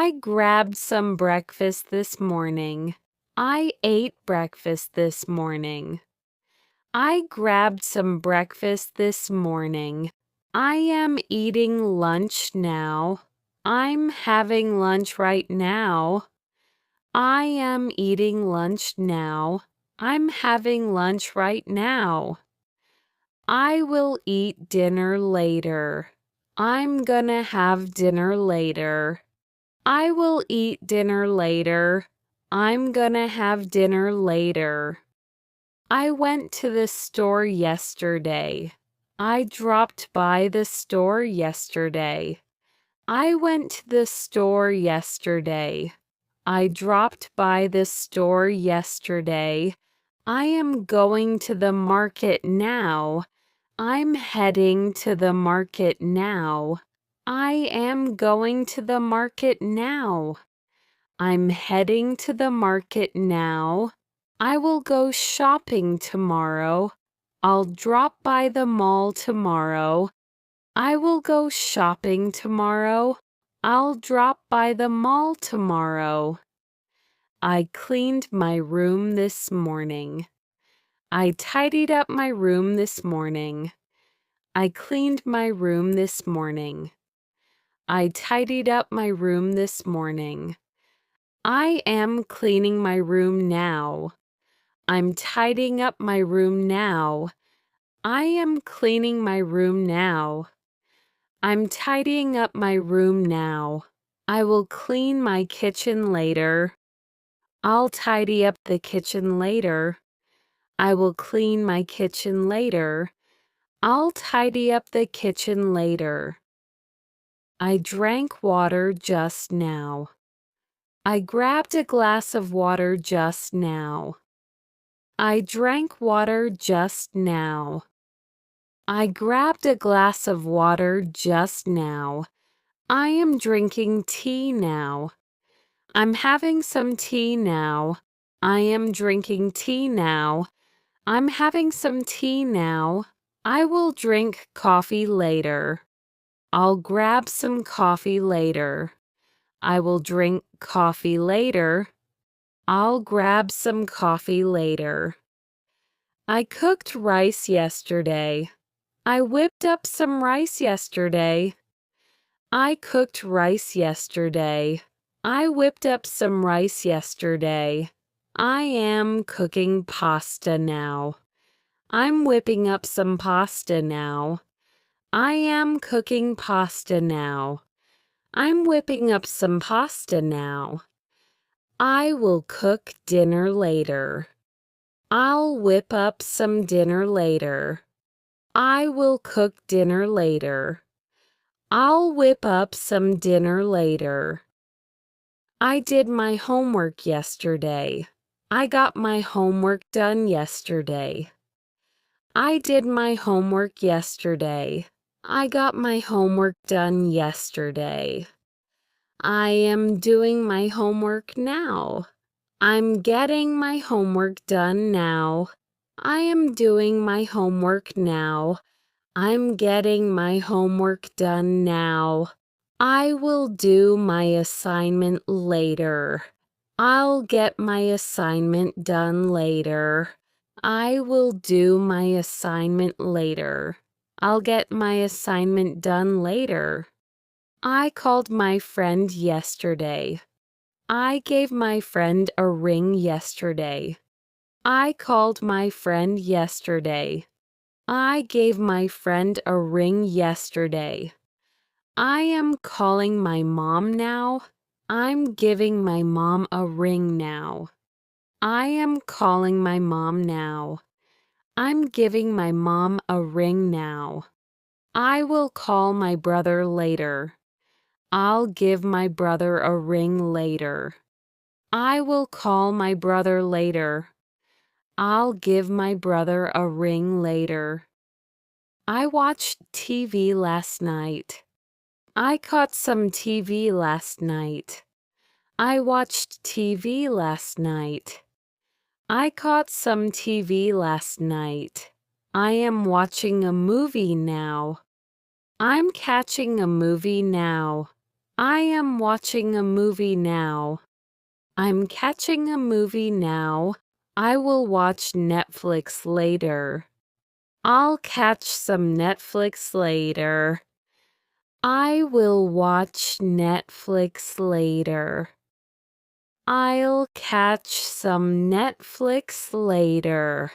I grabbed some breakfast this morning. I ate breakfast this morning. I grabbed some breakfast this morning. I am eating lunch now. I'm having lunch right now. I am eating lunch now. I'm having lunch right now. I will eat dinner later. I'm gonna have dinner later. I will eat dinner later. I'm gonna have dinner later. I went to the store yesterday. I dropped by the store yesterday. I went to the store yesterday. I dropped by the store yesterday. I am going to the market now. I'm heading to the market now. I am going to the market now. I'm heading to the market now. I will go shopping tomorrow. I'll drop by the mall tomorrow. I will go shopping tomorrow. I'll drop by the mall tomorrow. I cleaned my room this morning. I tidied up my room this morning. I cleaned my room this morning. I tidied up my room this morning. I am cleaning my room now. I'm tidying up my room now. I am cleaning my room now. I'm tidying up my room now. I will clean my kitchen later. I'll tidy up the kitchen later. I will clean my kitchen later. I'll tidy up the kitchen later. I drank water just now. I grabbed a glass of water just now. I drank water just now. I grabbed a glass of water just now. I am drinking tea now. I'm having some tea now. I am drinking tea now. I'm having some tea now. I will drink coffee later. I'll grab some coffee later. I will drink coffee later. I'll grab some coffee later. I cooked rice yesterday. I whipped up some rice yesterday. I cooked rice yesterday. I whipped up some rice yesterday. I am cooking pasta now. I'm whipping up some pasta now. I am cooking pasta now. I'm whipping up some pasta now. I will cook dinner later. I'll whip up some dinner later. I will cook dinner later. I'll whip up some dinner later. I did my homework yesterday. I got my homework done yesterday. I did my homework yesterday. I got my homework done yesterday. I am doing my homework now. I'm getting my homework done now. I am doing my homework now. I'm getting my homework done now. I will do my assignment later. I'll get my assignment done later. I will do my assignment later. I'll get my assignment done later. I called my friend yesterday. I gave my friend a ring yesterday. I called my friend yesterday. I gave my friend a ring yesterday. I am calling my mom now. I'm giving my mom a ring now. I am calling my mom now. I'm giving my mom a ring now. I will call my brother later. I'll give my brother a ring later. I will call my brother later. I'll give my brother a ring later. I watched TV last night. I caught some TV last night. I watched TV last night. I caught some TV last night. I am watching a movie now. I'm catching a movie now. I am watching a movie now. I'm catching a movie now. I will watch Netflix later. I'll catch some Netflix later. I will watch Netflix later. I'll catch some Netflix later.